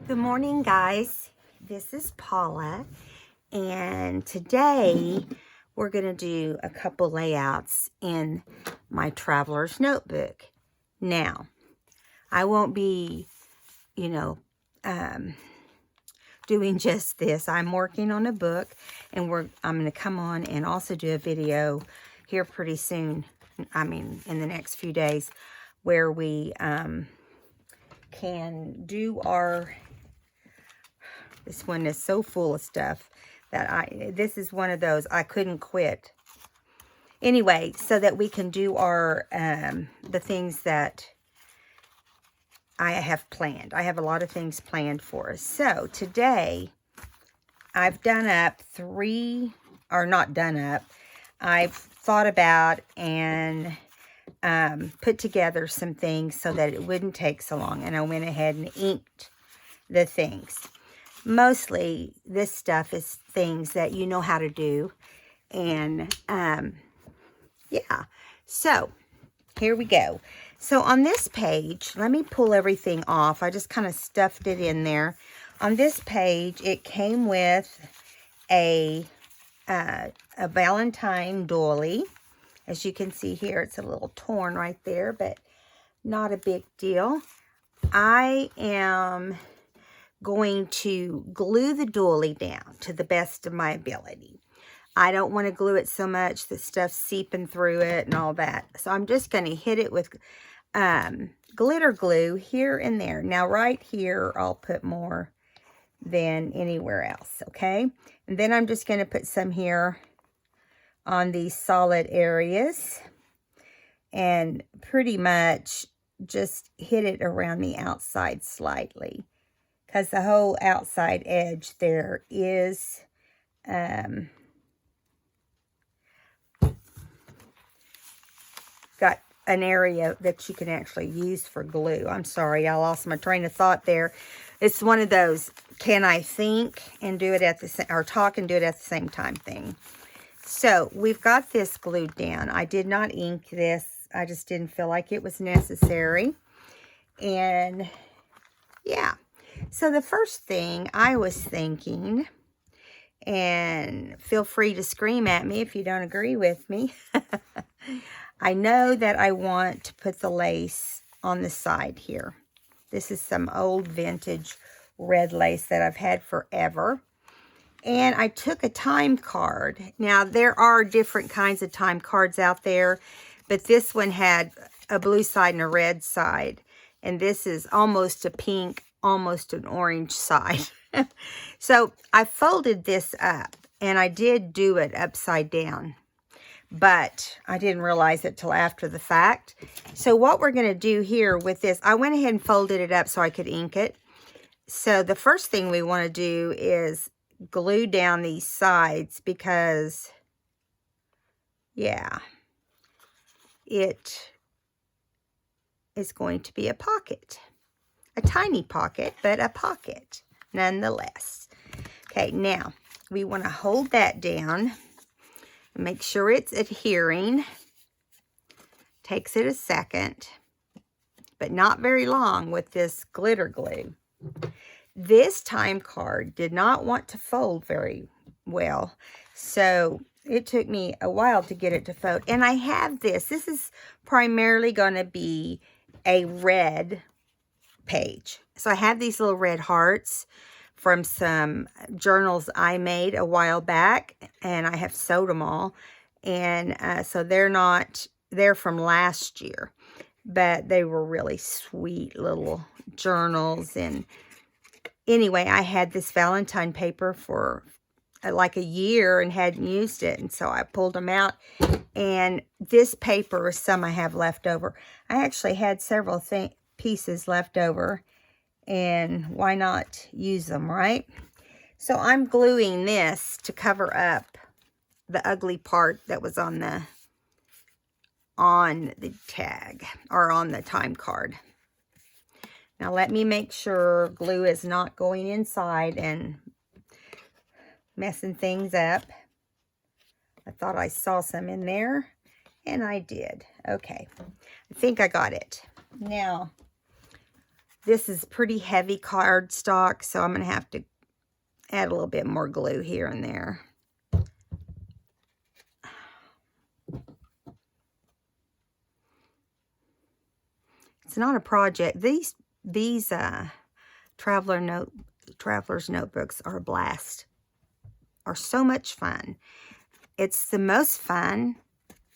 Good morning, guys. This is Paula, and today we're going to do a couple layouts in my traveler's notebook. Now, I won't be, doing just this. I'm working on a book, and I'm going to come on and also do a video here pretty soon. In the next few days, where we can do our. This one is so full of stuff that this is one of those I couldn't quit. Anyway, so that we can do our, the things that I have planned. I have a lot of things planned for us. So today, I've done up I've thought about and put together some things so that it wouldn't take so long. And I went ahead and inked the things. Mostly, this stuff is things that you know how to do. And, yeah. So, here we go. So, on this page, let me pull everything off. I just kind of stuffed it in there. On this page, it came with a Valentine doily. As you can see here, it's a little torn right there, but not a big deal. I am going to glue the doily down to the best of my ability. I don't want to glue it so much that stuff's seeping through it and all that. So I'm just going to hit it with glitter glue here and there. Now right here, I'll put more than anywhere else, okay? And then I'm just going to put some here on these solid areas and pretty much just hit it around the outside slightly. Because the whole outside edge there is got an area that you can actually use for glue. I'm sorry, I lost my train of thought there. It's one of those, can I think and do it at the same, or talk and do it at the same time thing. So, we've got this glued down. I did not ink this. I just didn't feel like it was necessary. And, yeah. So the first thing I was thinking, and feel free to scream at me if you don't agree with me. I know that I want to put the lace on the side here. This is some old vintage red lace that I've had forever. And I took a time card. Now, there are different kinds of time cards out there, but this one had a blue side and a red side. And this is almost a pink, almost an orange side. So I folded this up, and I did do it upside down, but I didn't realize it till after the fact. So what we're going to do here with this, I went ahead and folded it up so I could ink it. So the first thing we want to do is glue down these sides because, yeah, it is going to be a pocket. A tiny pocket, but a pocket nonetheless. Okay, now we want to hold that down and make sure it's adhering. Takes it a second, but not very long with this glitter glue. This time card did not want to fold very well, so it took me a while to get it to fold. And I have this. This is primarily going to be a red page. So I have these little red hearts from some journals I made a while back, and I have sewed them all. And so they're from last year, but they were really sweet little journals. And anyway, I had this Valentine paper for like a year and hadn't used it, and so I pulled them out. And this paper is some I have left over. I actually had several pieces left over, and why not use them, right? So I'm gluing this to cover up the ugly part that was on the tag, or on the time card. Now let me make sure glue is not going inside and messing things up. I thought I saw some in there, and I did. Okay, I think I got it. Now, This is pretty heavy cardstock, so I'm going to have to add a little bit more glue here and there. It's not a project. These traveler's notebooks are a blast. Are so much fun. It's the most fun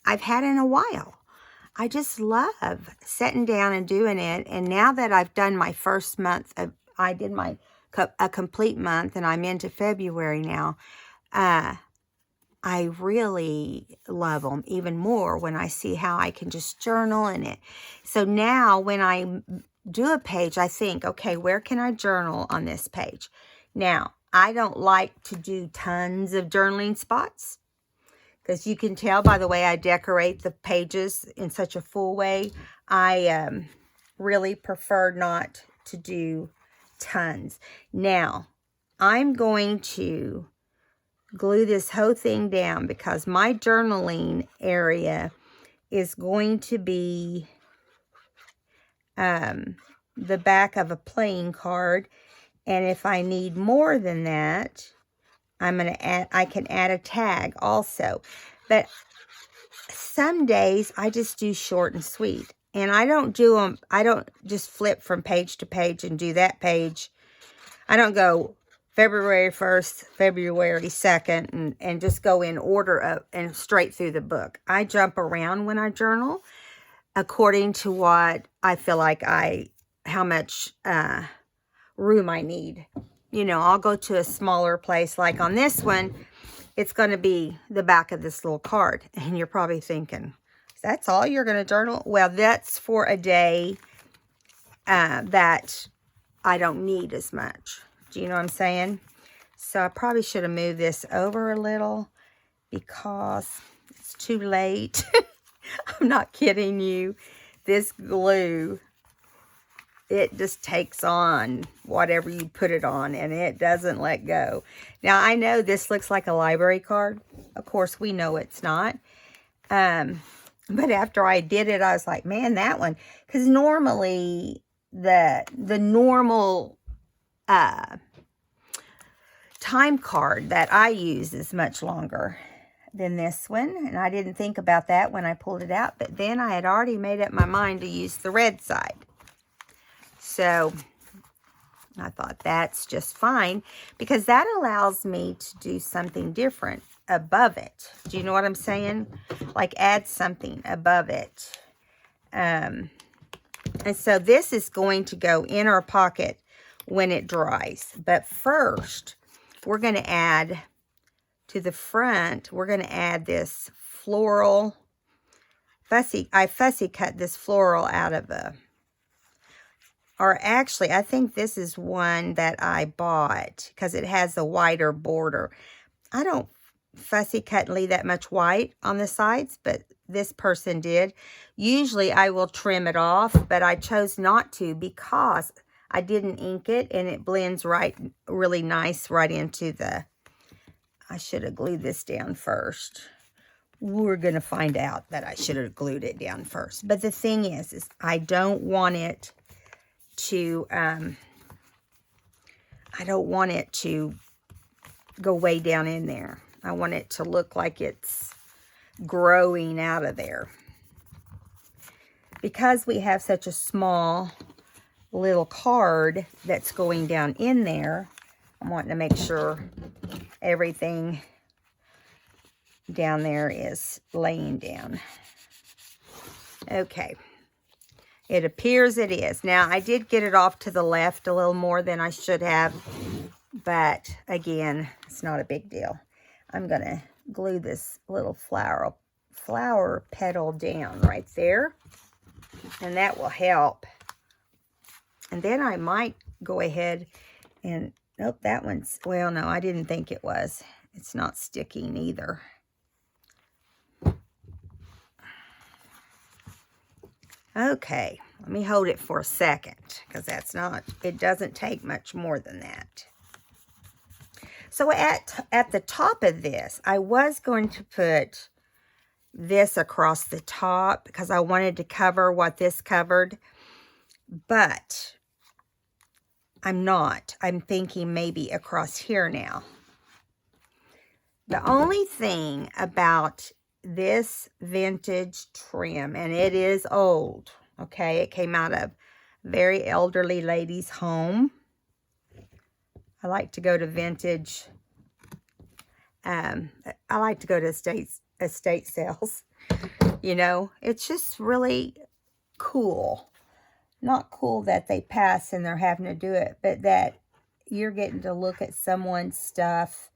I've had in a while. I just love sitting down and doing it. And now that I've done my first month, I did a complete month, and I'm into February now. I really love them even more when I see how I can just journal in it. So now when I do a page, I think, okay, where can I journal on this page? Now, I don't like to do tons of journaling spots, because you can tell by the way I decorate the pages in such a full way. I really prefer not to do tons. Now, I'm going to glue this whole thing down, because my journaling area is going to be the back of a playing card. And if I need more than that, I can add a tag also. But some days I just do short and sweet. And I don't do them, I don't just flip from page to page and do that page. I don't go February 1st, February 2nd, and just go in order and straight through the book. I jump around when I journal according to what I feel like how much room I need. You know, I'll go to a smaller place. Like on this one, it's going to be the back of this little card. And you're probably thinking, that's all you're going to journal? Well, that's for a day that I don't need as much. Do you know what I'm saying? So I probably should have moved this over a little, because it's too late. I'm not kidding you. This glue, it just takes on whatever you put it on, and it doesn't let go. Now, I know this looks like a library card. Of course, we know it's not. But after I did it, I was like, man, that one. Because normally, the normal time card that I use is much longer than this one. And I didn't think about that when I pulled it out. But then I had already made up my mind to use the red side. So I thought that's just fine, because that allows me to do something different above it. Do you know what I'm saying? Like add something above it. And so this is going to go in our pocket when it dries. But first, we're going to add to the front, we're going to add this floral, I fussy cut this floral out of or actually, I think this is one that I bought because it has a wider border. I don't fussy cut and leave that much white on the sides, but this person did. Usually I will trim it off, but I chose not to because I didn't ink it, and it blends really nice right into the, I should have glued this down first. We're going to find out that I should have glued it down first. But the thing is I don't want it to, I don't want it to go way down in there. I want it to look like it's growing out of there. Because we have such a small little card that's going down in there, I'm wanting to make sure everything down there is laying down. Okay. It appears it is. Now, I did get it off to the left a little more than I should have, but again, it's not a big deal. I'm going to glue this little flower petal down right there, and that will help. And then I might go ahead and, nope, that one's, well, no, I didn't think it was. It's not sticking either. Okay, let me hold it for a second, because that's not, it doesn't take much more than that. So at the top of this, I was going to put this across the top because I wanted to cover what this covered. But I'm not. I'm thinking maybe across here now. The only thing about this vintage trim, and it is old, okay? It came out of a very elderly lady's home. I like to go to vintage, I like to go to estate sales. You know, it's just really cool. Not cool that they pass and they're having to do it, but that you're getting to look at someone's stuff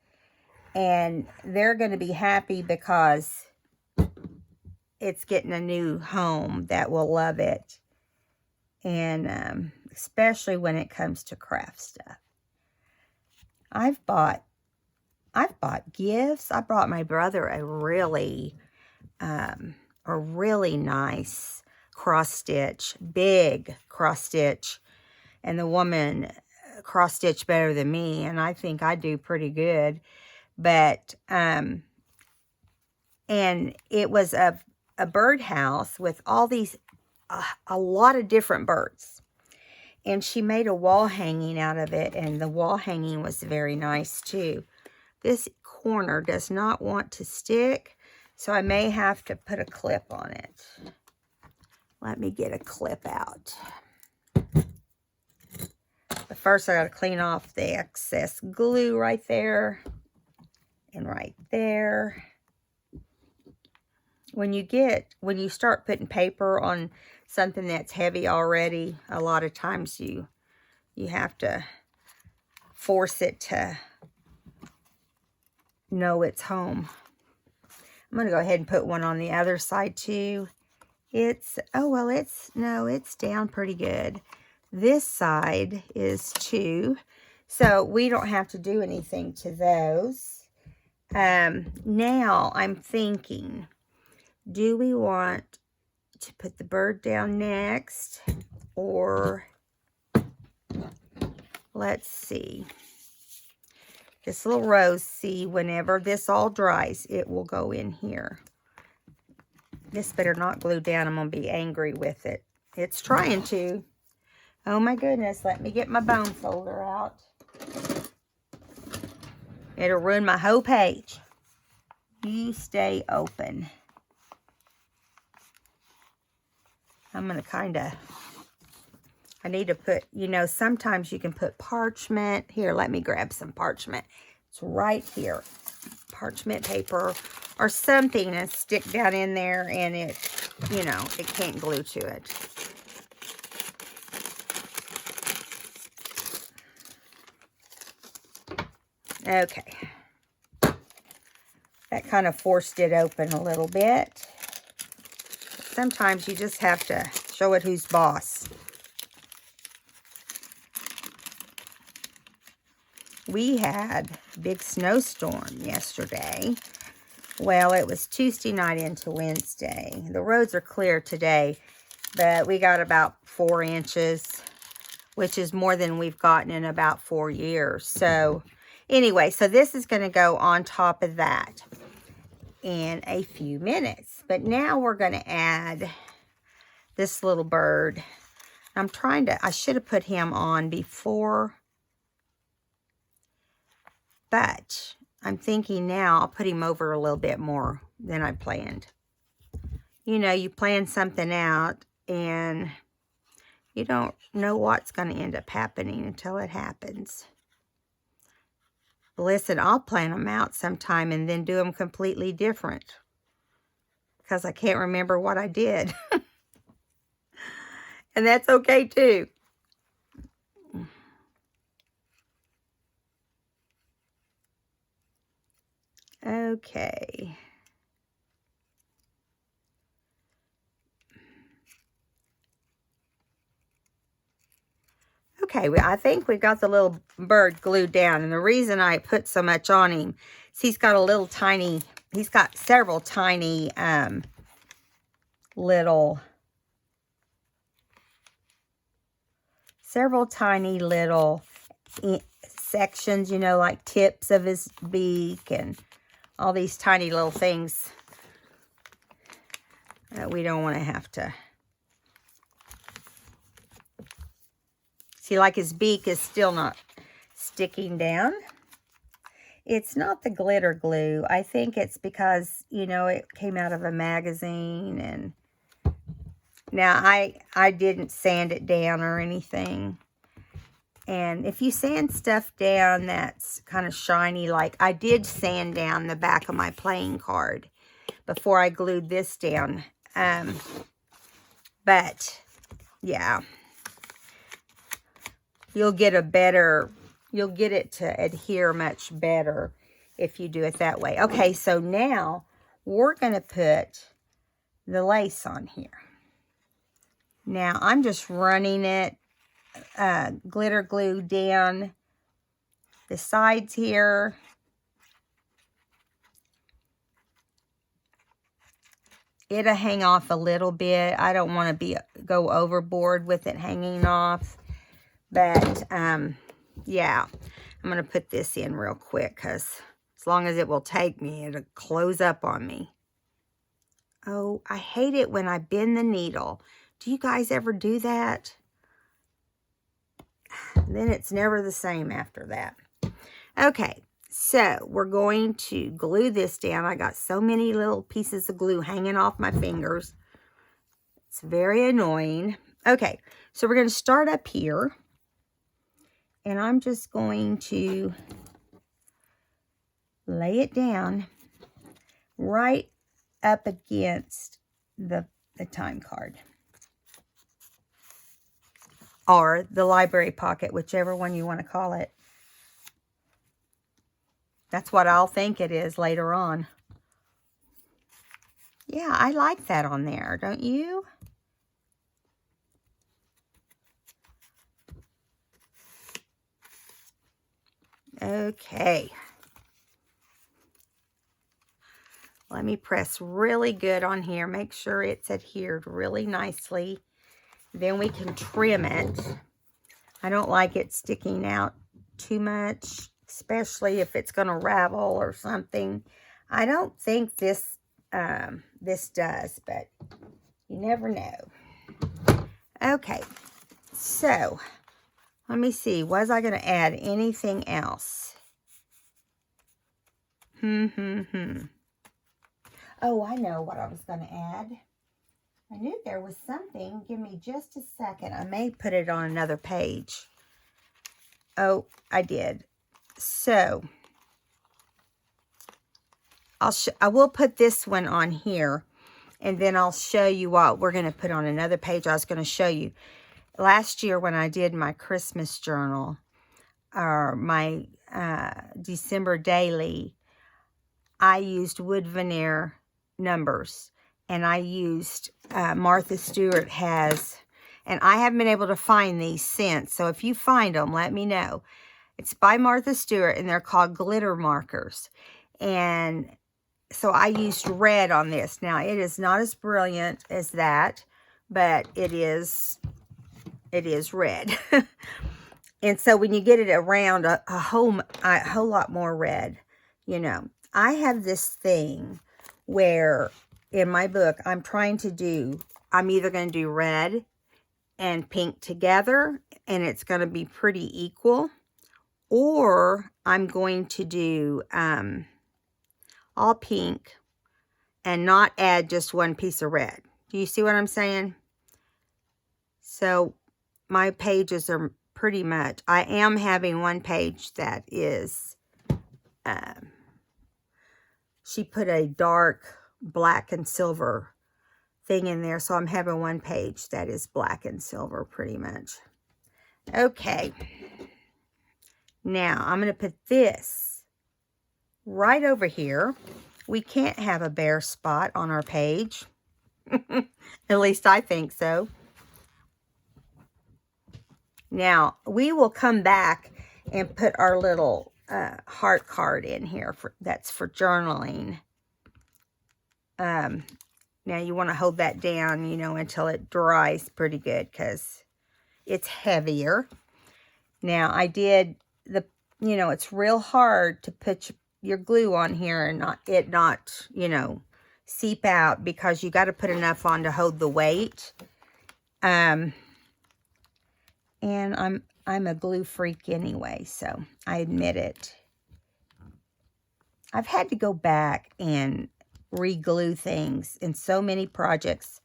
and they're going to be happy because it's getting a new home that will love it. And especially when it comes to craft stuff. I've bought gifts. I brought my brother a really nice cross stitch, big cross stitch, and the woman cross stitched better than me, and I think I do pretty good. But and it was a birdhouse with all these a lot of different birds, and she made a wall hanging out of it, and the wall hanging was very nice too. This corner does not want to stick, so I may have to put a clip on it. Let me get a clip out. But first I got to clean off the excess glue right there and right there. When you start putting paper on something that's heavy already, a lot of times you have to force it to know it's home. I'm going to go ahead and put one on the other side too. It's down pretty good. This side is 2, so we don't have to do anything to those. Now I'm thinking, do we want to put the bird down next, or let's see, this little rose, see, whenever this all dries, it will go in here. This better not glue down. I'm going to be angry with it. It's trying to. Oh my goodness, let me get my bone folder out. It'll ruin my whole page. You stay open. I'm going to I need to put, you know, sometimes you can put parchment. Here, let me grab some parchment. It's right here. Parchment paper or something and stick down in there, and it, you know, it can't glue to it. Okay. That kind of forced it open a little bit. Sometimes you just have to show it who's boss. We had a big snowstorm yesterday. Well, it was Tuesday night into Wednesday. The roads are clear today, but we got about 4 inches, which is more than we've gotten in about 4 years. So anyway, so this is going to go on top of that in a few minutes. But now we're going to add this little bird. I should have put him on before, but I'm thinking now I'll put him over a little bit more than I planned. You know, you plan something out and you don't know what's going to end up happening until it happens. Listen, I'll plan them out sometime and then do them completely different because I can't remember what I did. And that's okay too. Okay. Okay, I think we got the little bird glued down. And the reason I put so much on him is he's got several tiny little sections, you know, like tips of his beak and all these tiny little things that we don't want to have to See, like his beak is still not sticking down. It's not the glitter glue. I think it's because, you know, it came out of a magazine. And now I didn't sand it down or anything. And if you sand stuff down that's kind of shiny, like I did sand down the back of my playing card before I glued this down. But yeah, you'll get it to adhere much better if you do it that way. Okay, so now we're going to put the lace on here. Now I'm just running it, glitter glue down the sides here. It'll hang off a little bit. I don't want to go overboard with it hanging off. But, yeah. I'm going to put this in real quick because as long as it will take me, it'll close up on me. Oh, I hate it when I bend the needle. Do you guys ever do that? Then it's never the same after that. Okay. So, we're going to glue this down. I got so many little pieces of glue hanging off my fingers. It's very annoying. Okay, so we're going to start up here. And I'm just going to lay it down right up against the time card. Or the library pocket, whichever one you want to call it. That's what I'll think it is later on. Yeah, I like that on there, don't you? Okay. Let me press really good on here. Make sure it's adhered really nicely. Then we can trim it. I don't like it sticking out too much, especially if it's going to ravel or something. I don't think this does, but you never know. Okay, so let me see. Was I going to add anything else? Oh, I know what I was going to add. I knew there was something. Give me just a second. I may put it on another page. Oh, I did. So, I will put this one on here, and then I'll show you what we're going to put on another page. I was going to show you. Last year when I did my Christmas journal, or my December daily, I used wood veneer numbers, and I used Martha Stewart has, and I haven't been able to find these since, so if you find them, let me know. It's by Martha Stewart, and they're called glitter markers, and so I used red on this. Now, it is not as brilliant as that, but it is red. And so when you get it around a whole lot more red, you know. I have this thing where in my book I'm either going to do red and pink together, and it's going to be pretty equal, or I'm going to do all pink and not add just one piece of red. Do you see what I'm saying? So my pages are pretty much, I am having one page that is, she put a dark black and silver thing in there, so I'm having one page that is black and silver pretty much. Okay. Now, I'm going to put this right over here. We can't have a bare spot on our page. At least I think so. Now, we will come back and put our little heart card in here. That's for journaling. Now, you want to hold that down, you know, until it dries pretty good, because it's heavier. Now, I did you know, it's real hard to put your glue on here and not, you know, seep out, because you got to put enough on to hold the weight. And And I'm a glue freak anyway, so I admit it. I've had to go back and re-glue things in so many projects,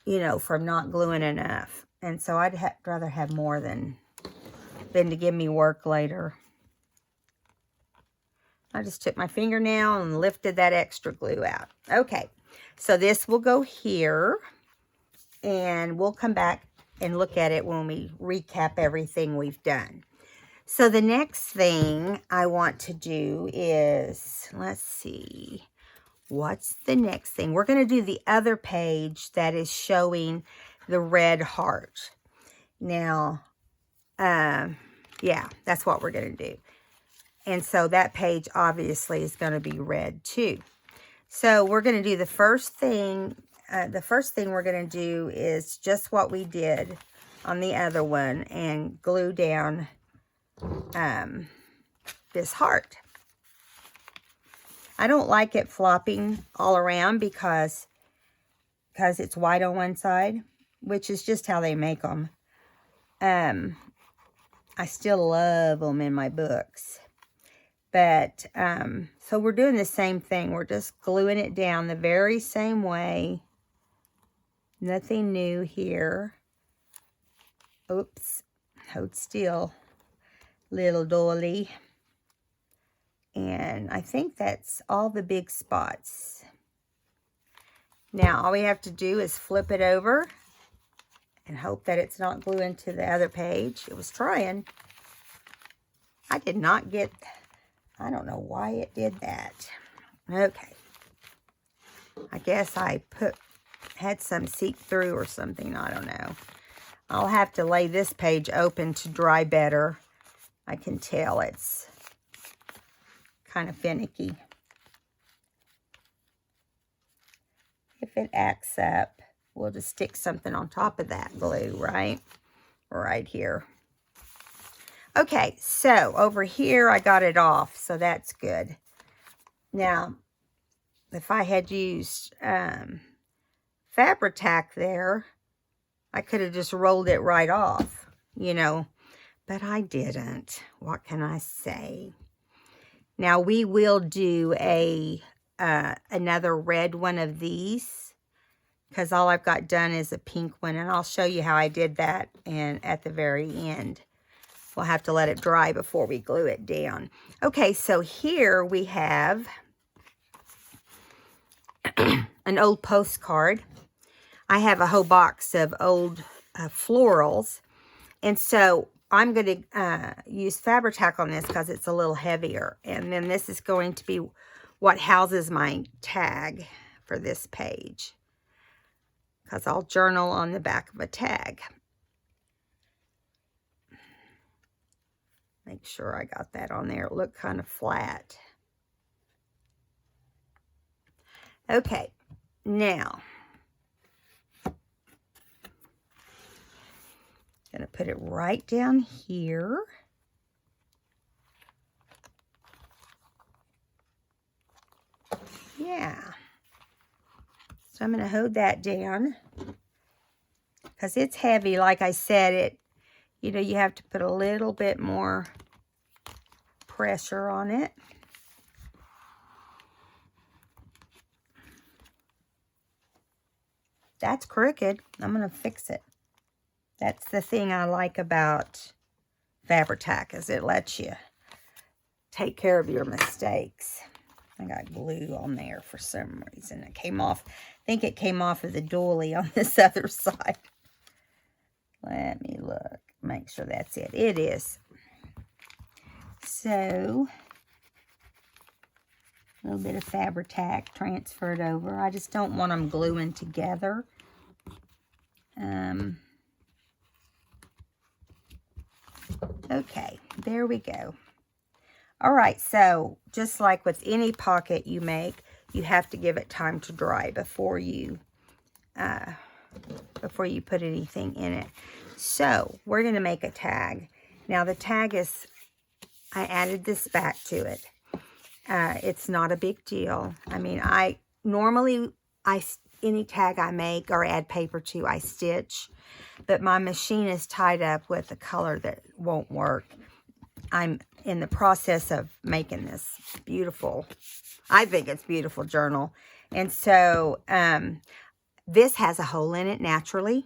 you know, from not gluing enough. And so I'd rather have more than to give me work later. I just took my fingernail and lifted that extra glue out. Okay, so this will go here, and we'll come back and look at it when we recap everything we've done. So the next thing I want to do is, let's see, what's the next thing? We're going to do the other page that is showing the red heart. Now, yeah, that's what we're going to do. And so that page obviously is going to be red too. So we're going to do the first thing. The first thing we're going to do is just what we did on the other one and glue down this heart. I don't like it flopping all around because it's white on one side, which is just how they make them. I still love them in my books. But, so we're doing the same thing. We're just gluing it down the very same way. Nothing new here. Oops. Hold still, little doily. And I think that's all the big spots. Now, all we have to do is flip it over and hope that it's not gluing to the other page. It was trying. I did not get... I don't know why it did that. Okay. I guess I had some seep through or something. I don't know. I'll have to lay this page open to dry better. I can tell it's kind of finicky. If it acts up, we'll just stick something on top of that glue, right? Right here. Okay, so over here I got it off, so that's good. Now, if I had used Fabri-Tac there, I could have just rolled it right off, you know, but I didn't. What can I say? Now, we will do another red one of these, because all I've got done is a pink one, and I'll show you how I did that and at the very end. We'll have to let it dry before we glue it down. Okay, so here we have an old postcard. I have a whole box of old florals. And so I'm going to use Fabri-Tac on this because it's a little heavier. And then this is going to be what houses my tag for this page, because I'll journal on the back of a tag. Make sure I got that on there. It looked kind of flat. Okay, now, gonna put it right down here. Yeah. So I'm gonna hold that down because it's heavy. Like I said, you know, you have to put a little bit more pressure on it. That's crooked. I'm going to fix it. That's the thing I like about Fabri-Tac, is it lets you take care of your mistakes. I got glue on there for some reason. It came off. I think it came off of the doily on this other side. Let me look. Make sure that's it. It is. So, a little bit of Fabri-Tac transferred over. I just don't want them gluing together. Okay, there we go. All right, so just like with any pocket you make, you have to give it time to dry before you put anything in it. So we're going to make a tag. Now the tag is, I added this back to it. It's not a big deal. I mean, normally I any tag I make or add paper to, I stitch. But my machine is tied up with a color that won't work. I'm in the process of making this beautiful, I think it's beautiful journal. And so this has a hole in it naturally.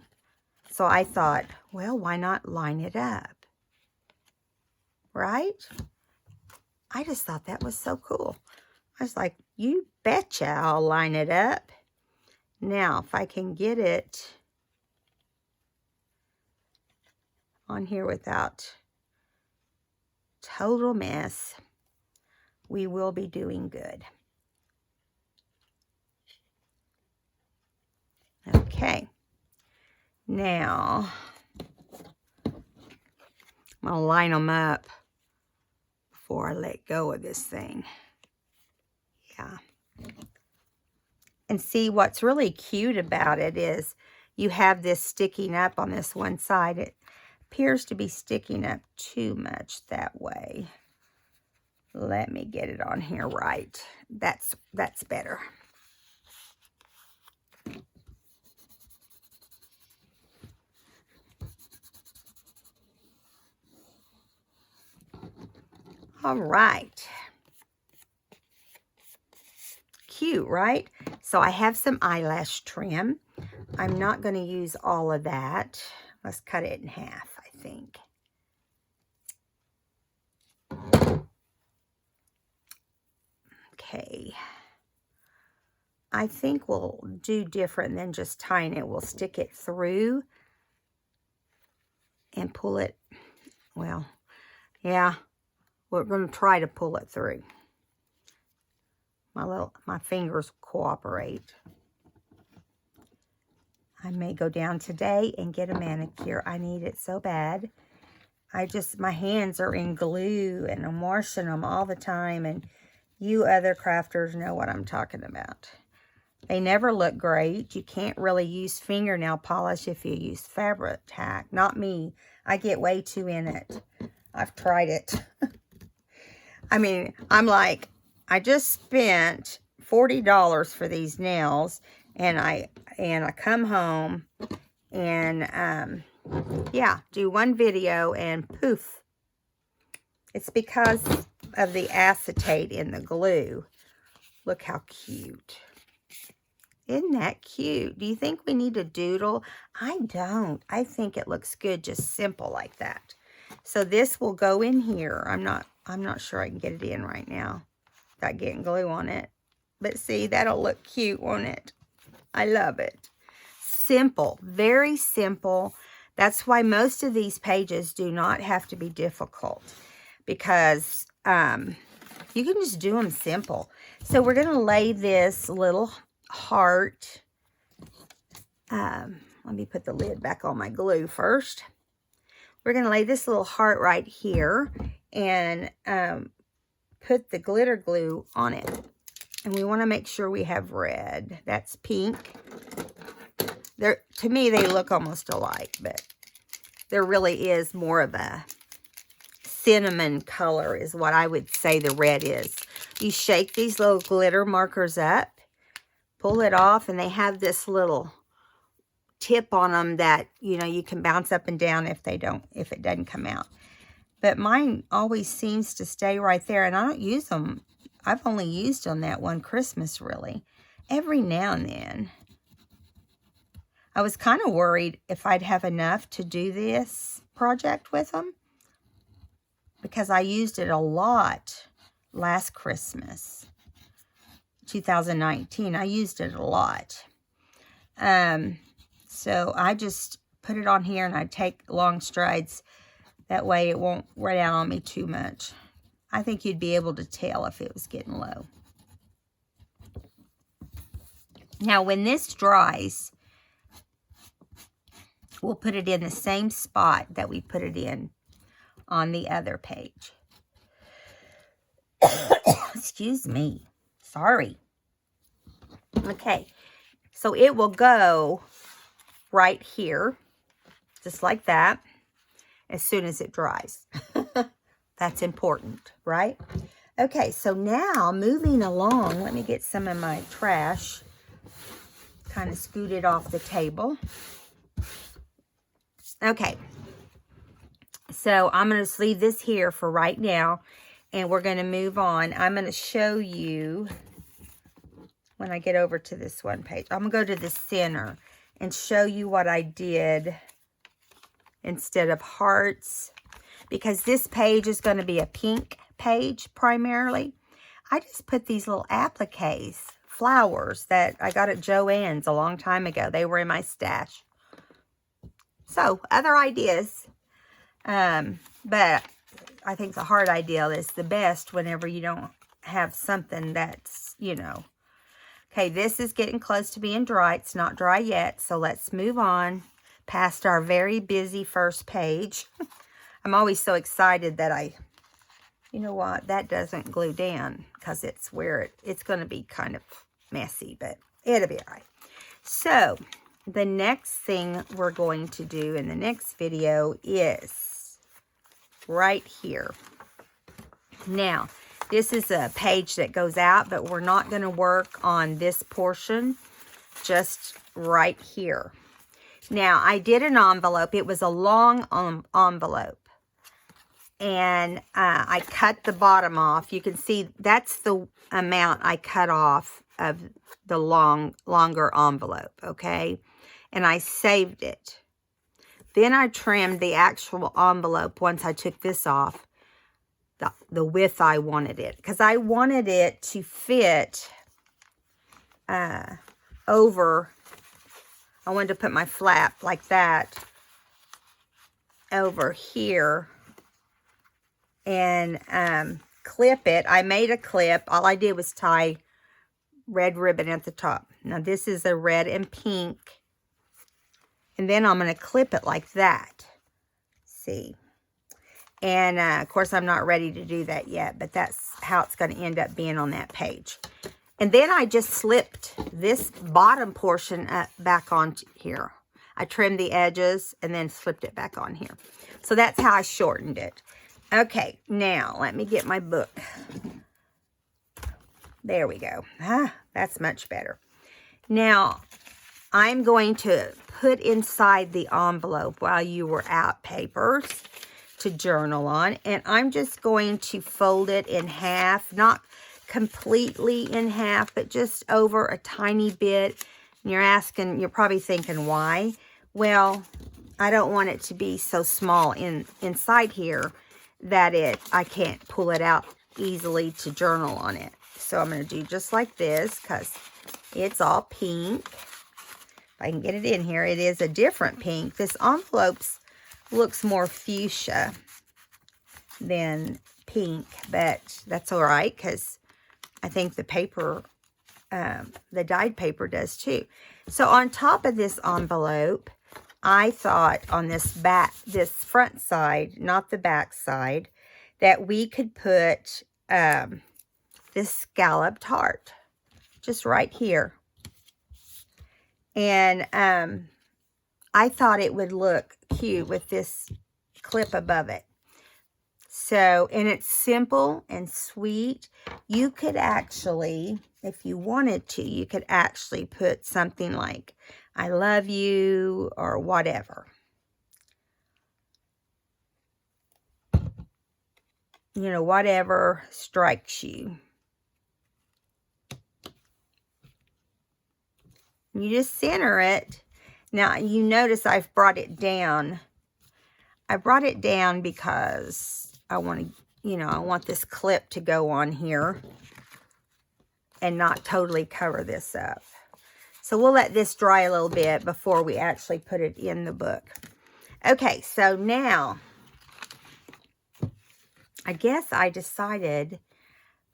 So I thought, well, why not line it up? Right? I just thought that was so cool. I was like, you betcha I'll line it up. Now, if I can get it on here without total mess, we will be doing good. Okay. Now, I'm going to line them up before I let go of this thing. Yeah. And see, what's really cute about it is you have this sticking up on this one side. It appears to be sticking up too much that way. Let me get it on here right. That's better. All right. Cute, right? So I have some eyelash trim. I'm not going to use all of that. Let's cut it in half, I think. Okay. I think we'll do different than just tying it. We'll stick it through and pull it. Well, yeah, we're going to try to pull it through. My fingers cooperate. I may go down today and get a manicure. I need it so bad. My hands are in glue and I'm washing them all the time. And you other crafters know what I'm talking about. They never look great. You can't really use fingernail polish if you use fabric tack. Not me. I get way too in it. I've tried it. I mean, I'm like, I just spent $40 for these nails, and I come home and yeah, do one video and poof. It's because of the acetate in the glue. Look how cute. Isn't that cute? Do you think we need a doodle? I don't. I think it looks good just simple like that. So this will go in here. I'm not sure I can get it in right now without getting glue on it. But see, that'll look cute, won't it? I love it. Simple, very simple. That's why most of these pages do not have to be difficult, because you can just do them simple. So we're going to lay this little heart. Let me put the lid back on my glue first. We're going to lay this little heart right here and put the glitter glue on it. And we want to make sure we have red. That's pink. To me, they look almost alike, but there really is more of a cinnamon color is what I would say the red is. You shake these little glitter markers up, pull it off, and they have this little tip on them that, you know, you can bounce up and down if it doesn't come out. But mine always seems to stay right there, and I don't use them. I've only used them that one Christmas, really. Every now and then. I was kind of worried if I'd have enough to do this project with them, because I used it a lot last Christmas, 2019. I used it a lot. So I just put it on here and I take long strides. That way it won't run out on me too much. I think you'd be able to tell if it was getting low. Now when this dries, we'll put it in the same spot that we put it in on the other page. Excuse me. Sorry. Okay. So it will go right here, just like that, as soon as it dries. That's important, right? Okay, so now moving along, let me get some of my trash kind of scoot it off the table. Okay. So I'm going to leave this here for right now, and we're going to move on. I'm going to show you when I get over to this one page. I'm going to go to the center and show you what I did instead of hearts, because this page is going to be a pink page primarily. I just put these little appliques, flowers that I got at Joann's a long time ago. They were in my stash. So, other ideas. But I think the heart idea is the best whenever you don't have something that's, you know. Okay, this is getting close to being dry. It's not dry yet, so let's move on past our very busy first page. I'm always so excited that you know what, that doesn't glue down because it's where it's going to be kind of messy, but it'll be all right. So, the next thing we're going to do in the next video is right here. Now, this is a page that goes out, but we're not going to work on this portion, just right here. Now, I did an envelope. It was a long envelope. And I cut the bottom off. You can see that's the amount I cut off of the longer envelope, okay? And I saved it. Then I trimmed the actual envelope once I took this off, the width I wanted it. Because I wanted it to fit over. I wanted to put my flap like that over here and clip it. I made a clip. All I did was tie red ribbon at the top. Now this is a red and pink. And then I'm going to clip it like that. See? And of course I'm not ready to do that yet, but that's how it's going to end up being on that page. And then I just slipped this bottom portion back on here. I trimmed the edges and then slipped it back on here. So that's how I shortened it. Okay, now let me get my book. There we go. That's much better. Now, I'm going to put inside the envelope while you were out papers to journal on. And I'm just going to fold it in half. Not completely in half, but just over a tiny bit. And you're probably thinking, why? Well, I don't want it to be so small inside here that I can't pull it out easily to journal on it. So I'm going to do just like this because it's all pink. If I can get it in here, it is a different pink. This envelope looks more fuchsia than pink, but that's all right because I think the paper, the dyed paper does too. So on top of this envelope, I thought on this front side, not the back side, that we could put this scalloped heart just right here. And I thought it would look cute with this clip above it. So, and it's simple and sweet. You could actually, if you wanted to, you could actually put something like, I love you, or whatever. You know, whatever strikes you. You just center it. Now, you notice I've brought it down. I brought it down because I want to, I want this clip to go on here and not totally cover this up. So we'll let this dry a little bit before we actually put it in the book. Okay, so now, I guess I decided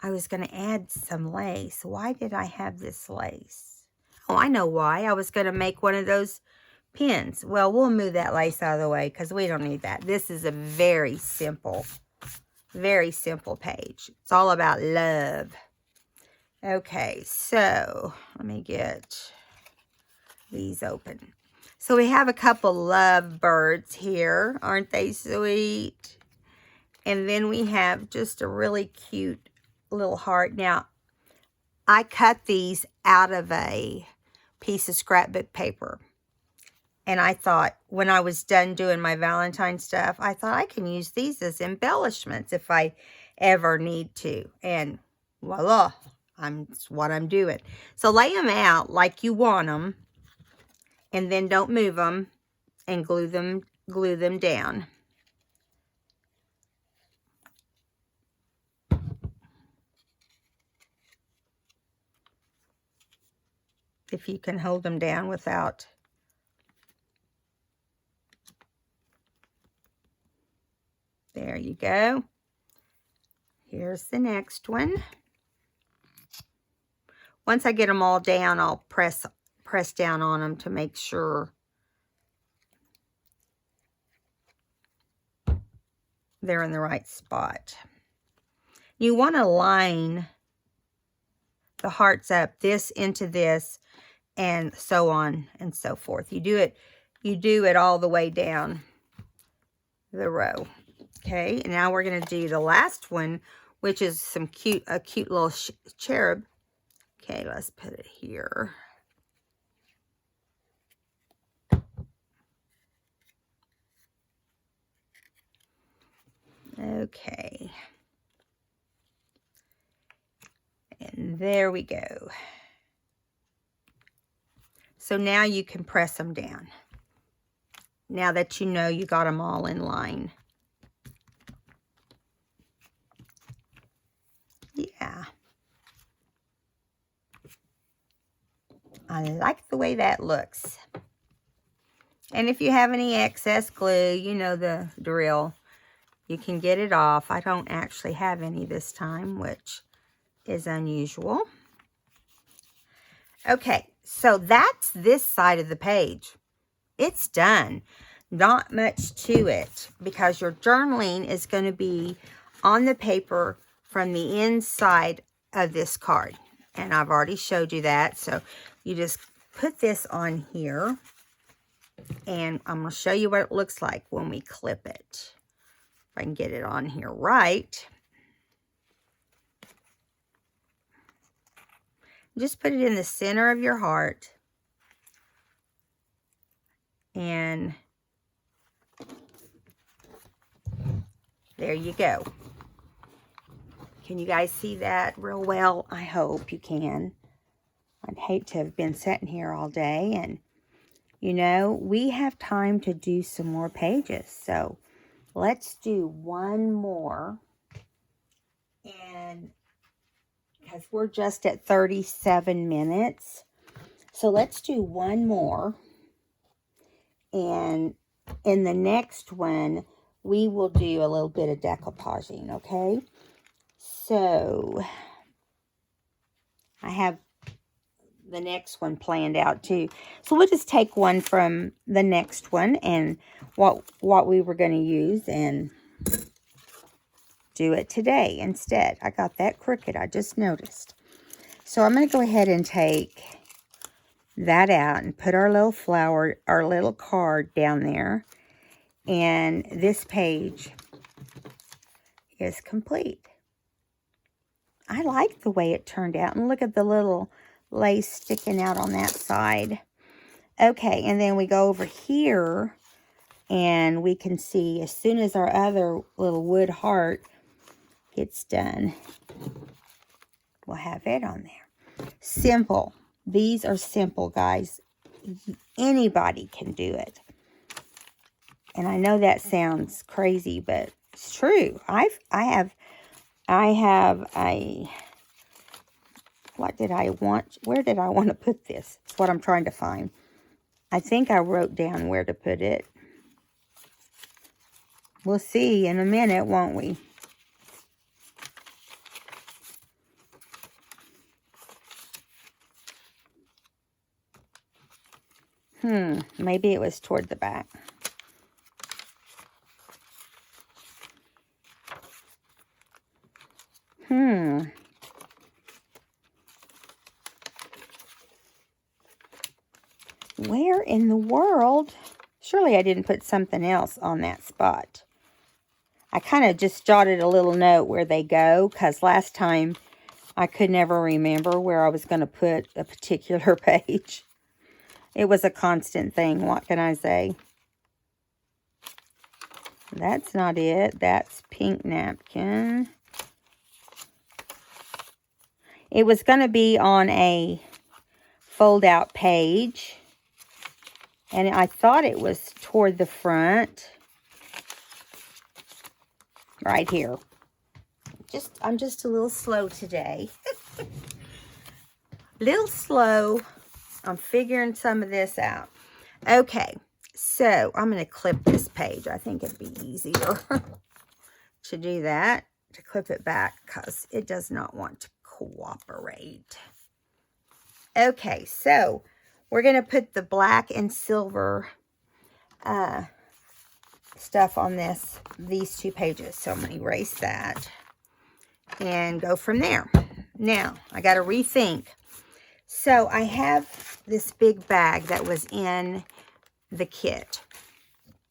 I was going to add some lace. Why did I have this lace? Oh, I know why. I was going to make one of those pins. Well, we'll move that lace out of the way because we don't need that. This is a very simple page. It's all about love. Okay, so let me get these open. So we have a couple love birds here. Aren't they sweet? And then we have just a really cute little heart. Now, I cut these out of a piece of scrapbook paper. And I thought, when I was done doing my Valentine stuff, I thought I can use these as embellishments if I ever need to. And voila, that's what I'm doing. So lay them out like you want them, and then don't move them, and glue them down. If you can hold them down without. There you go. Here's the next one. Once I get them all down, I'll press down on them to make sure they're in the right spot. You want to line the hearts up, this into this, and so on and so forth. You do it all the way down the row. Okay, and now we're going to do the last one, which is a cute little cherub. Okay, let's put it here. Okay. And there we go. So now you can press them down. Now that you know you got them all in line. Yeah. I like the way that looks. And if you have any excess glue, you know the drill. You can get it off. I don't actually have any this time, which is unusual. Okay, so that's this side of the page. It's done. Not much to it, because your journaling is going to be on the paper from the inside of this card. And I've already showed you that. So you just put this on here. And I'm going to show you what it looks like when we clip it. If I can get it on here right. Just put it in the center of your heart. And there you go. Can you guys see that real well? I hope you can. I'd hate to have been sitting here all day. And, you know, we have time to do some more pages. So let's do one more. And because we're just at 37 minutes. So let's do one more. And in the next one, we will do a little bit of decoupaging, okay? So I have the next one planned out too. So we'll just take one from the next one and what we were going to use and do it today instead. I got that crooked, I just noticed. So I'm going to go ahead and take that out and put our little flower, our little card down there. And this page is complete. I like the way it turned out. And look at the little lace sticking out on that side. Okay, and then we go over here and we can see as soon as our other little wood heart gets done, we'll have it on there. Simple. These are simple, guys. Anybody can do it. And I know that sounds crazy, but it's true. I have a, what did I want? Where did I want to put this? That's what I'm trying to find. I think I wrote down where to put it. We'll see in a minute, won't we? Maybe it was toward the back. Where in the world? Surely I didn't put something else on that spot. I kind of just jotted a little note where they go, because last time I could never remember where I was going to put a particular page. It was a constant thing. What can I say? That's not it. That's pink napkin. It was going to be on a fold-out page. And I thought it was toward the front. Right here. I'm just a little slow today. Little slow. I'm figuring some of this out. Okay, so I'm going to clip this page. I think it'd be easier to do that, to clip it back, because it does not want to cooperate. Okay, so we're going to put the black and silver stuff on these two pages. So I'm going to erase that and go from there. Now, I got to rethink. So I have this big bag that was in the kit.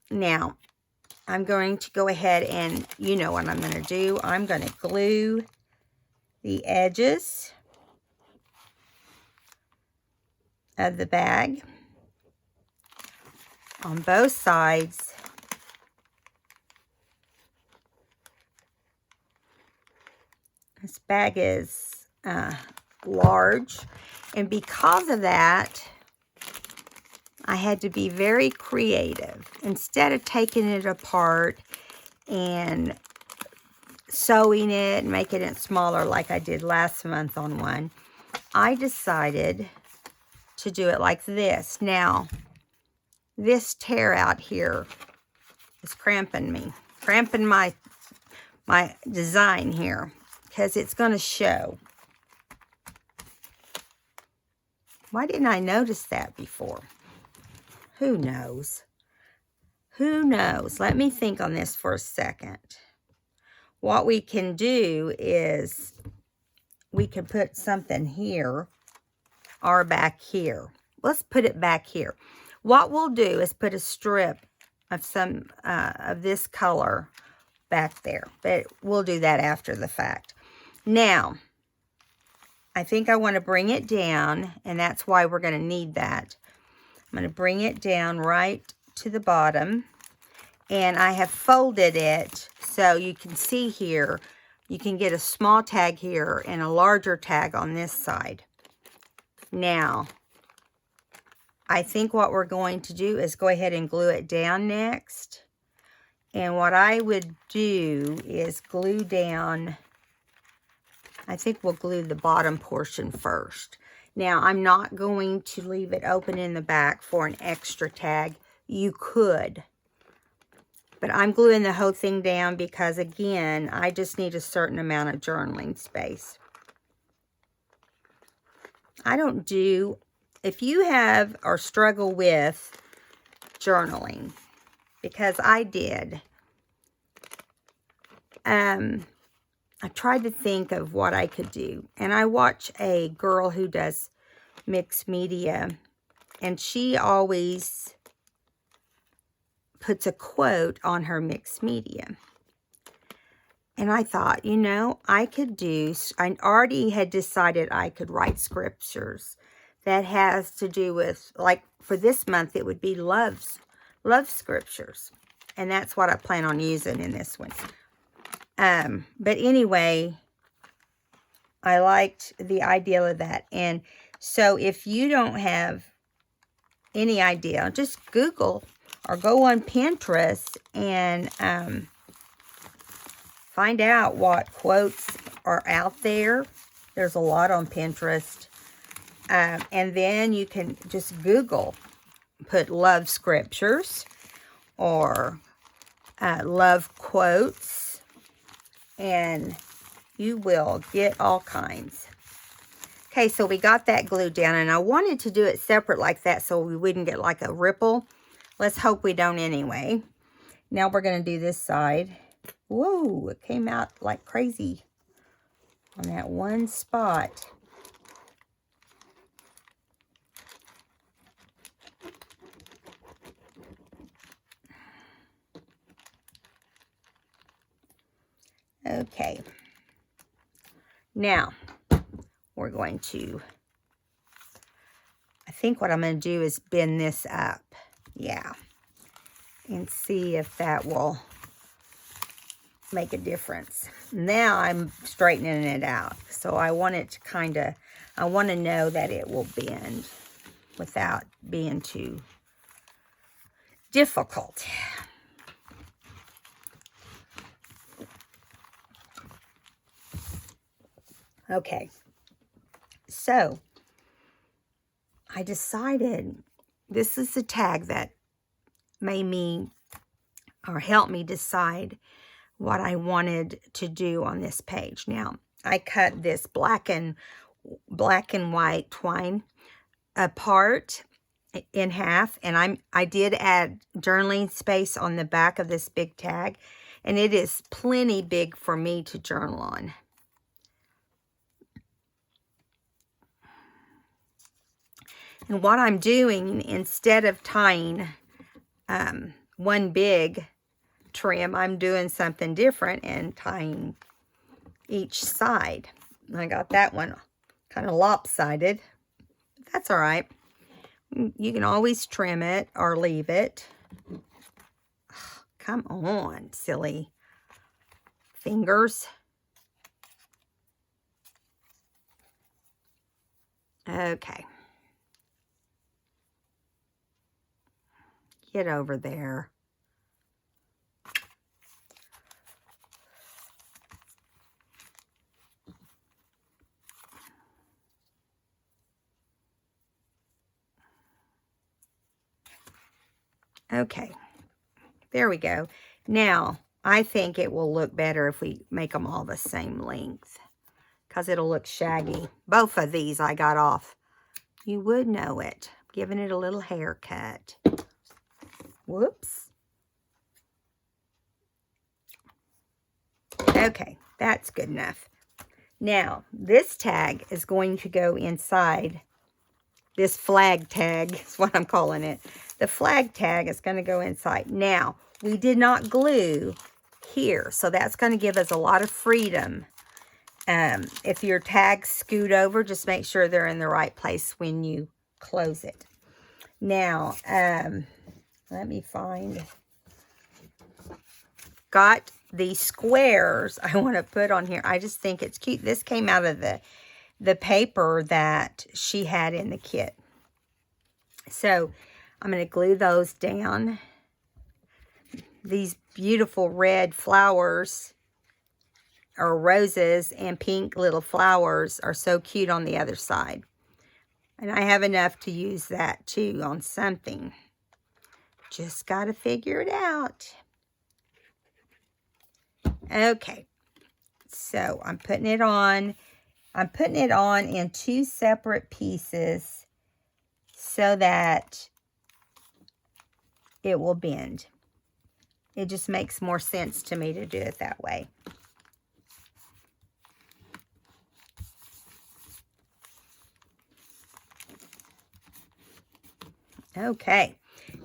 Now, I'm going to go ahead and, you know what I'm going to do. I'm going to glue the edges of the bag on both sides. This bag is large, and because of that, I had to be very creative. Instead of taking it apart and sewing it and making it smaller like I did last month on one, I decided to do it like this. Now, this tear out here is cramping me, cramping my design here, because it's going to show. Why didn't I notice that before? Who knows? Who knows? Let me think on this for a second. What we can do is we can put something here or back here. Let's put it back here. What we'll do is put a strip of some of this color back there, but we'll do that after the fact. Now, I think I want to bring it down, and that's why we're going to need that. I'm going to bring it down right to the bottom, and I have folded it so you can see here, you can get a small tag here and a larger tag on this side. Now, I think what we're going to do is go ahead and glue it down next. And what I would do is glue down, I think we'll glue the bottom portion first. Now, I'm not going to leave it open in the back for an extra tag. You could. But I'm gluing the whole thing down because, again, I just need a certain amount of journaling space. I don't do, if you have or struggle with journaling, because I did, I tried to think of what I could do. And I watch a girl who does mixed media, and she always puts a quote on her mixed media. And I thought, you know, I already had decided I could write scriptures that has to do with, like for this month, it would be love scriptures. And that's what I plan on using in this one. But anyway, I liked the idea of that. And so if you don't have any idea, just Google or go on Pinterest and find out what quotes are out there. There's a lot on Pinterest. And then you can just Google, put love scriptures or love quotes, and you will get all kinds. Okay, so we got that glued down, and I wanted to do it separate like that so we wouldn't get like a ripple. Let's hope we don't anyway. Now we're going to do this side. Whoa, it came out like crazy on that one spot. Okay. Now, we're going to, I think what I'm going to do is bend this up. Yeah. And see if that will make a difference. Now I'm straightening it out. So I want it to kind of, I want to know that it will bend without being too difficult. Okay. So I decided this is the tag that made me or helped me decide what I wanted to do on this page. Now, I cut this black and white twine apart in half, and I did add journaling space on the back of this big tag, and it is plenty big for me to journal on. And what I'm doing, instead of tying one big trim, I'm doing something different and tying each side. I got that one kind of lopsided. That's all right. You can always trim it or leave it. Come on, silly fingers. Okay. Get over there. Okay, there we go. Now, I think it will look better if we make them all the same length, because it'll look shaggy. Both of these I got off. You would know it. Giving it a little haircut. Whoops. Okay, that's good enough. Now, this tag is going to go inside. This flag tag is what I'm calling it. The flag tag is going to go inside. Now, we did not glue here, so that's going to give us a lot of freedom. If your tags scoot over, just make sure they're in the right place when you close it. Now, let me find. Got these squares I want to put on here. I just think it's cute. This came out of the paper that she had in the kit. So I'm going to glue those down. These beautiful red flowers, or roses, and pink little flowers are so cute on the other side. And I have enough to use that too on something. Just got to figure it out. Okay. So I'm putting it on. I'm putting it on in 2 separate pieces so that it will bend. It just makes more sense to me to do it that way. Okay.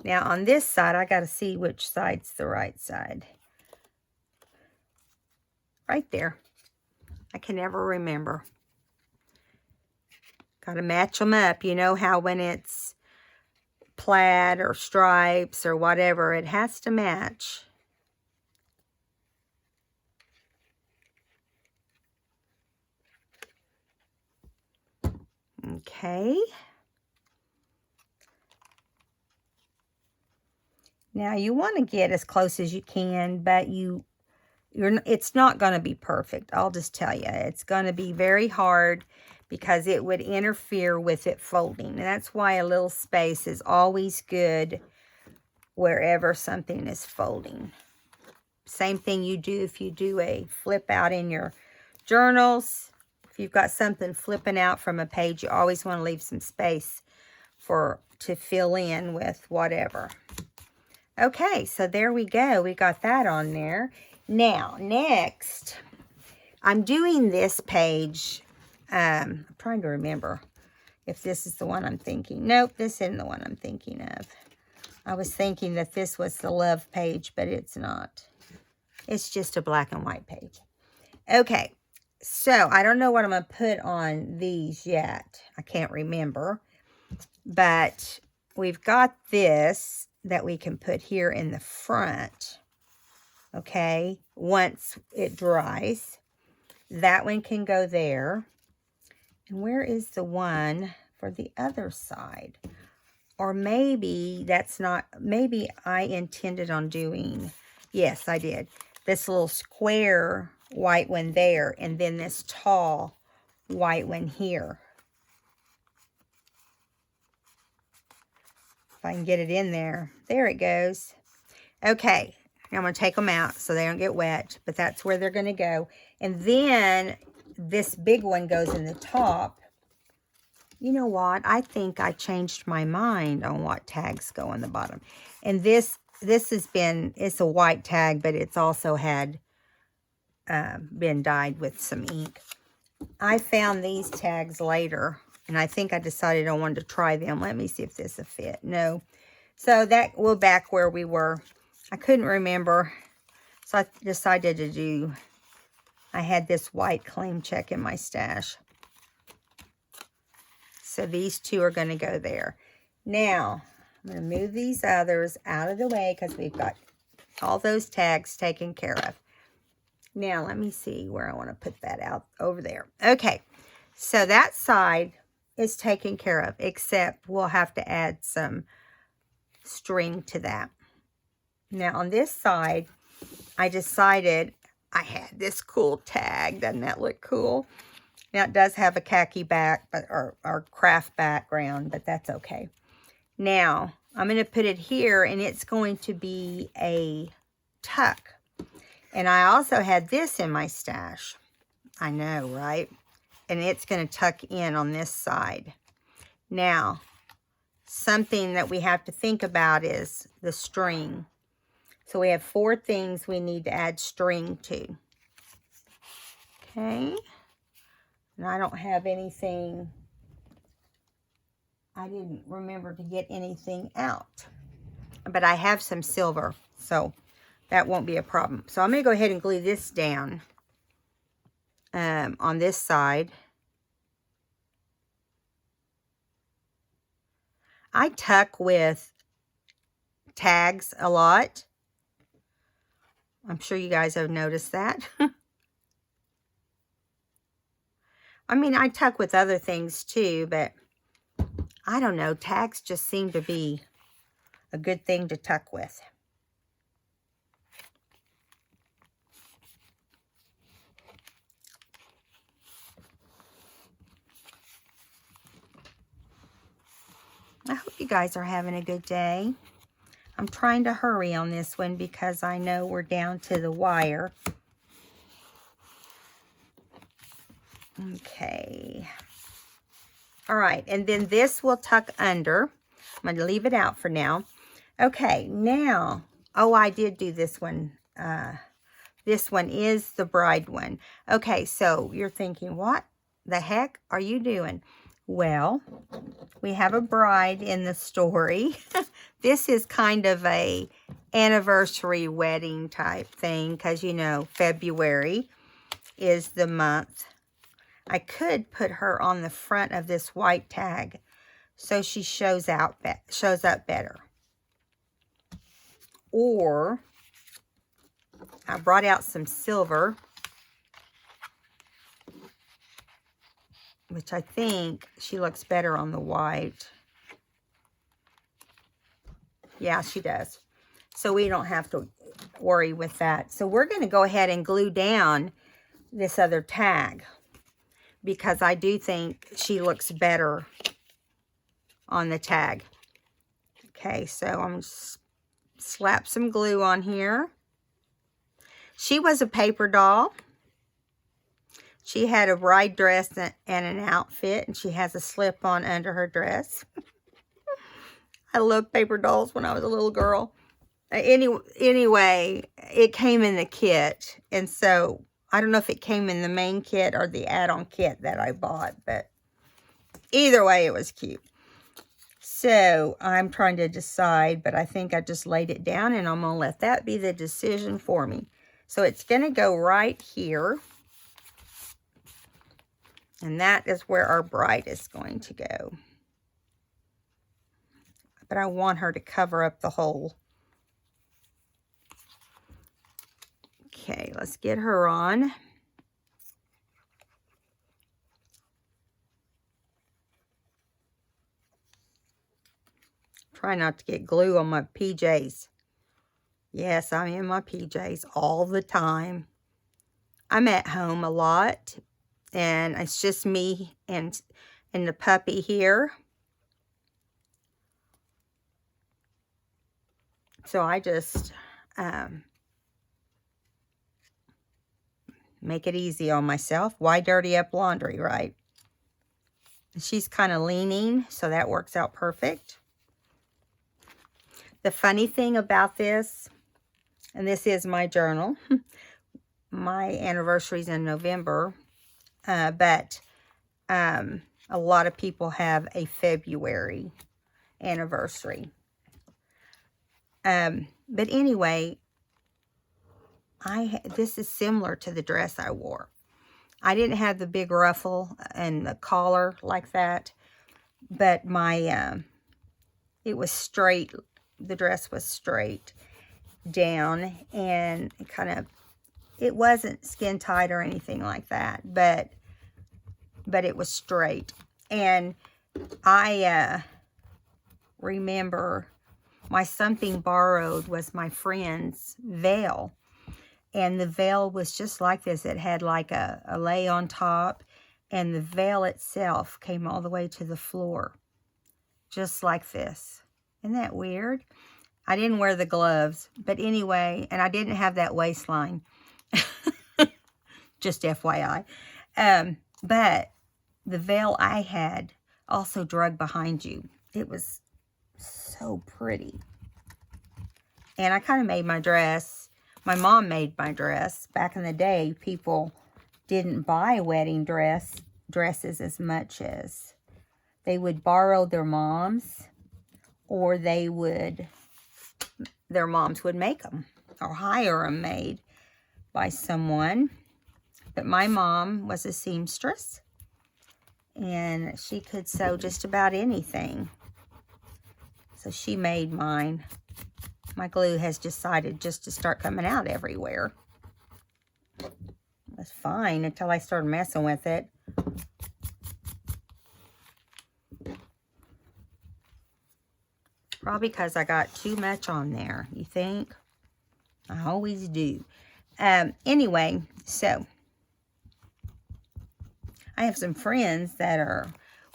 Now on this side, I got to see which side's the right side. Right there. I can never remember. Got to match them up. You know how when it's plaid or stripes or whatever, it has to match. Okay. Now you want to get as close as you can, but it's not going to be perfect. I'll just tell you, it's going to be very hard because it would interfere with it folding. And that's why a little space is always good wherever something is folding. Same thing you do if you do a flip out in your journals. If you've got something flipping out from a page, you always want to leave some space to fill in with whatever. Okay, so there we go. We got that on there. Now, next, I'm doing this page. I'm trying to remember if this is the one I'm thinking. Nope, this isn't the one I'm thinking of. I was thinking that this was the love page, but it's not. It's just a black and white page. Okay, so I don't know what I'm going to put on these yet. I can't remember. But we've got this that we can put here in the front, okay, once it dries. That one can go there. And where is the one for the other side? Or maybe that's not, maybe I intended on doing, yes, I did, this little square white one there, and then this tall white one here. If I can get it in there. There it goes. Okay, now I'm going to take them out so they don't get wet, but that's where they're going to go. And then this big one goes in the top. You know what? I think I changed my mind on what tags go on the bottom. And this has been, it's a white tag, but it's also had been dyed with some ink. I found these tags later, and I think I decided I wanted to try them. Let me see if this will fit. No. So that, we're back where we were. I couldn't remember, so I decided to do, I had this white claim check in my stash. So these two are going to go there. Now, I'm going to move these others out of the way because we've got all those tags taken care of. Now, let me see where I want to put that out over there. Okay, so that side is taken care of, except we'll have to add some string to that. Now, on this side, I decided I had this cool tag. Doesn't that look cool? Now, it does have a khaki back, but or craft background, but that's okay. Now, I'm going to put it here, and it's going to be a tuck. And I also had this in my stash. I know, right? And it's going to tuck in on this side. Now, something that we have to think about is the string. So we have 4 things we need to add string to. Okay. And I don't have anything, I didn't remember to get anything out. But I have some silver, so that won't be a problem. So I'm going to go ahead and glue this down on this side. I tuck with tags a lot. I'm sure you guys have noticed that. I mean, I tuck with other things too, but I don't know. Tags just seem to be a good thing to tuck with. I hope you guys are having a good day. I'm trying to hurry on this one because I know we're down to the wire. Okay. All right, and then this will tuck under. I'm going to leave it out for now. Okay, now, oh, I did do this one. This one is the bride one. Okay, so you're thinking, what the heck are you doing? Well, we have a bride in the story. This is kind of a anniversary wedding type thing because, you know, February is the month. I could put her on the front of this white tag so she shows up better. Or I brought out some silver, which I think she looks better on the white. Yeah, she does. So we don't have to worry with that. So we're going to go ahead and glue down this other tag because I do think she looks better on the tag. Okay, so I'm going to slap some glue on here. She was a paper doll. She had a bride dress and an outfit, and she has a slip-on under her dress. I loved paper dolls when I was a little girl. Anyway, it came in the kit, and so I don't know if it came in the main kit or the add-on kit that I bought, but either way, it was cute. So I'm trying to decide, but I think I just laid it down, and I'm going to let that be the decision for me. So it's going to go right here. And that is where our bride is going to go. but I want her to cover up the hole. Okay, let's get her on. Try not to get glue on my PJs. Yes, I'm in my PJs all the time. I'm at home a lot, and it's just me and the puppy here. So I just make it easy on myself. Why dirty up laundry, right? She's kind of leaning, so that works out perfect. The funny thing about this, and this is my journal, my anniversary's in November, but a lot of people have a February anniversary. But anyway, this is similar to the dress I wore. I didn't have the big ruffle and the collar like that, but it was straight. The dress was straight down, and it wasn't skin tight or anything like that, but it was straight. And I remember my something borrowed was my friend's veil. And the veil was just like this. It had like a lay on top, and the veil itself came all the way to the floor, just like this. Isn't that weird? I didn't wear the gloves, but anyway, and I didn't have that waistline. Just FYI. But the veil I had also drug behind you. It was so pretty. And I kind of made my dress. My mom made my dress. Back in the day, people didn't buy wedding dresses as much as they would borrow their moms, or their moms would make them or hire them made by someone. But my mom was a seamstress, and she could sew just about anything. So she made mine. My glue has decided just to start coming out everywhere. It was fine until I started messing with it. Probably because I got too much on there, you think? I always do. Anyway, so I have some friends that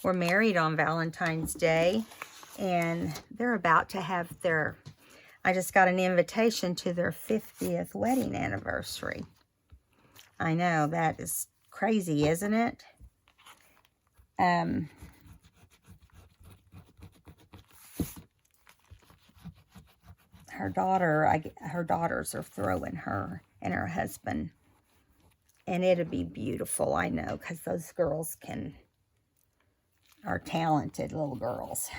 were married on Valentine's Day, and they're about to have I just got an invitation to their 50th wedding anniversary. I know, that is crazy, isn't it? Her daughters are throwing her and her husband. And it'll be beautiful, I know, because those girls are talented little girls.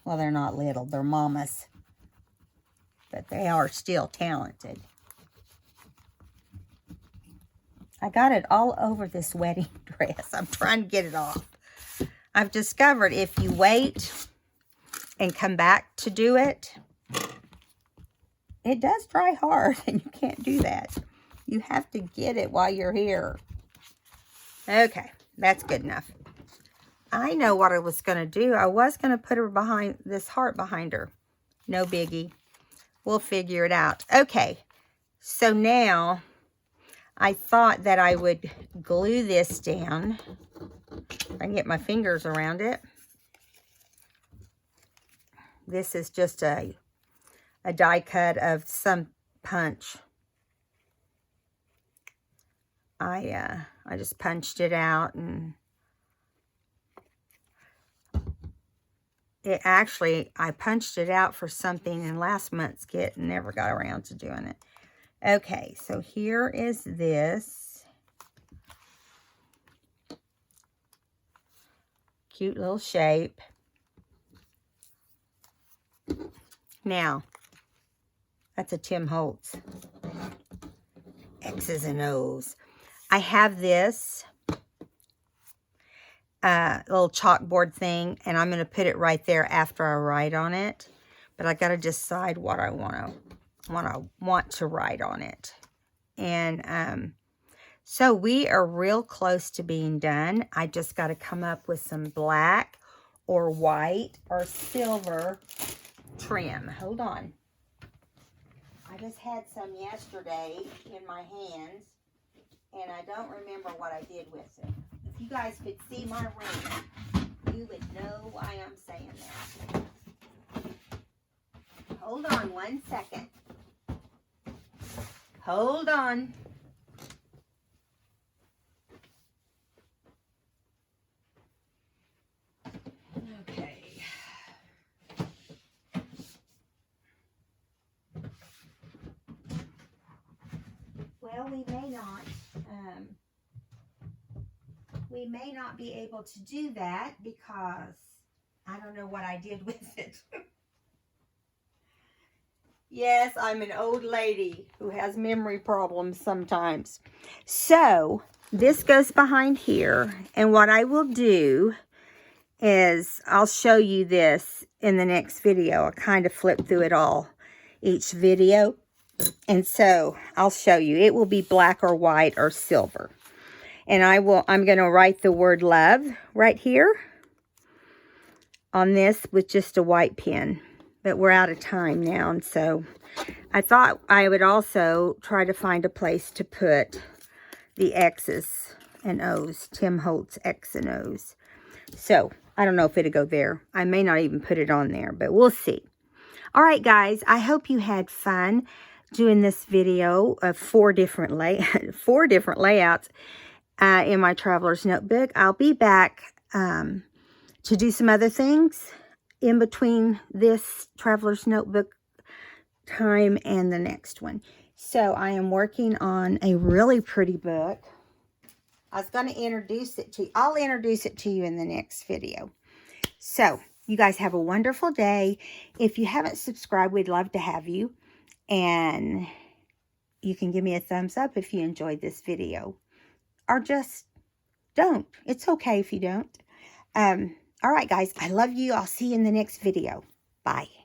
Well, they're not little, they're mamas. But they are still talented. I got it all over this wedding dress. I'm trying to get it off. I've discovered if you wait and come back to do it, it does dry hard, and you can't do that. You have to get it while you're here. Okay, that's good enough. I know what I was going to do. I was going to put her behind this heart behind her. No biggie. We'll figure it out. Okay, so now I thought that I would glue this down. I can get my fingers around it. This is just a die cut of some punch. I just punched it out, and I punched it out for something in last month's kit and never got around to doing it. Okay, so here is this cute little shape. Now, that's a Tim Holtz. X's and O's. I have this, little chalkboard thing, and I'm going to put it right there after I write on it. But I got to decide what I want to write on it. And so we are real close to being done. I just got to come up with some black or white or silver trim. Hold on. I just had some yesterday in my hands, and I don't remember what I did with it. If you guys could see my ring, you would know why I'm saying that. Hold on 1 second. Hold on. Okay. Well, we may not be able to do that because I don't know what I did with it. Yes, I'm an old lady who has memory problems sometimes. So this goes behind here, and what I will do is I'll show you this in the next video. I kind of flip through it all each video, and so I'll show you. It will be black or white or silver. And I'm going to write the word love right here on this with just a white pen. But we're out of time now, and so I thought I would also try to find a place to put the X's and O's, Tim Holtz X and O's. So I don't know if it'll go there. I may not even put it on there, but we'll see. All right, guys, I hope you had fun doing this video of 4 different layouts in my traveler's notebook. I'll be back to do some other things in between this traveler's notebook time and the next one. So I am working on a really pretty book. I was going to introduce it to you. I'll introduce it to you in the next video. So you guys have a wonderful day. If you haven't subscribed, we'd love to have you. And you can give me a thumbs up if you enjoyed this video. Or just don't. It's okay if you don't. All right, guys. I love you. I'll see you in the next video. Bye.